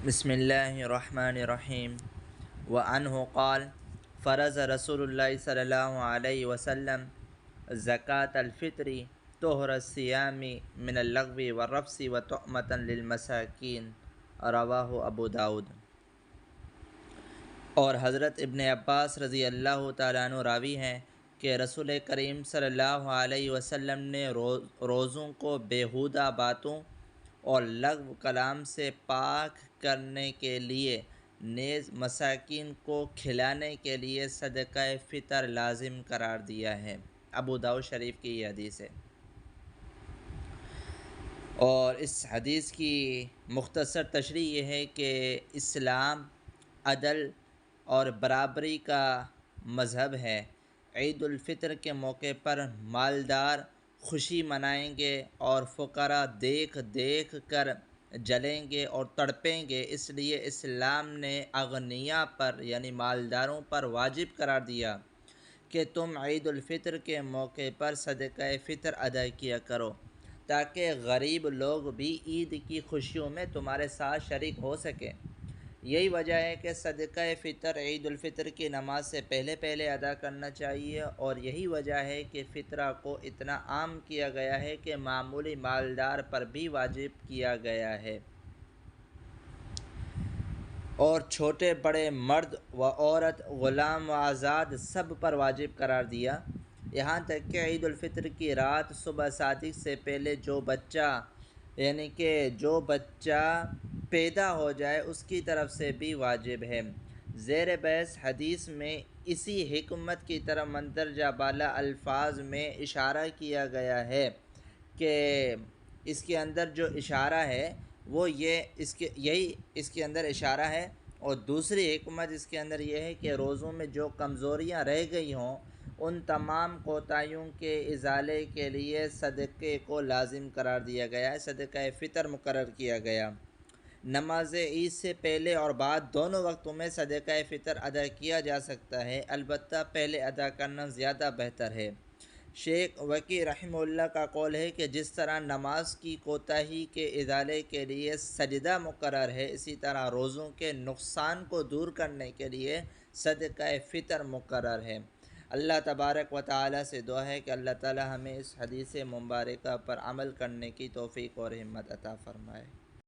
بسم اللہ الرحمن الرحیم وعنہ قال فرض رسول اللہ صلی اللہ علیہ وسلم زکوٰۃ الفطر طہر الصیام من اللغو والرفث وطعمة للمساکین، رواہ ابو داود۔ اور حضرت ابن عباس رضی اللہ تعالیٰ عنہ راوی ہیں کہ رسول کریم صلی اللہ علیہ وسلم نے روزوں کو بیہودہ باتوں اور لغو کلام سے پاک کرنے کے لیے نیز مساکین کو کھلانے کے لیے صدقہ فطر لازم قرار دیا ہے۔ ابو داؤد شریف کی یہ حدیث ہے، اور اس حدیث کی مختصر تشریح یہ ہے کہ اسلام عدل اور برابری کا مذہب ہے۔ عید الفطر کے موقع پر مالدار خوشی منائیں گے اور فقراء دیکھ دیکھ کر جلیں گے اور تڑپیں گے، اس لیے اسلام نے اغنیاء پر یعنی مالداروں پر واجب قرار دیا کہ تم عید الفطر کے موقع پر صدقہ فطر ادا کیا کرو، تاکہ غریب لوگ بھی عید کی خوشیوں میں تمہارے ساتھ شریک ہو سکیں۔ یہی وجہ ہے کہ صدقہ فطر عید الفطر کی نماز سے پہلے ادا کرنا چاہیے، اور یہی وجہ ہے کہ فطرہ کو اتنا عام کیا گیا ہے کہ معمولی مالدار پر بھی واجب کیا گیا ہے، اور چھوٹے بڑے مرد و عورت غلام و آزاد سب پر واجب قرار دیا، یہاں تک کہ عید الفطر کی رات صبح صادق سے پہلے جو بچہ پیدا ہو جائے اس کی طرف سے بھی واجب ہے۔ زیر بحث حدیث میں اسی حکمت کی طرف مندرجہ بالا الفاظ میں اشارہ کیا گیا ہے کہ اس کے اندر جو اشارہ ہے وہ اس کے اندر اشارہ ہے، اور دوسری حکمت اس کے اندر یہ ہے کہ روزوں میں جو کمزوریاں رہ گئی ہوں ان تمام کوتاہیوں کے ازالے کے لیے صدقے کو لازم قرار دیا گیا ہے، صدقہ فطر مقرر کیا گیا۔ نماز عید سے پہلے اور بعد دونوں وقتوں میں صدقہ فطر ادا کیا جا سکتا ہے، البتہ پہلے ادا کرنا زیادہ بہتر ہے۔ شیخ وقی رحمہ اللہ کا قول ہے کہ جس طرح نماز کی کوتاہی کے ازالے کے لیے سجدہ مقرر ہے، اسی طرح روزوں کے نقصان کو دور کرنے کے لیے صدقہ فطر مقرر ہے۔ اللہ تبارک و تعالیٰ سے دعا ہے کہ اللہ تعالیٰ ہمیں اس حدیث مبارکہ پر عمل کرنے کی توفیق اور ہمت عطا فرمائے۔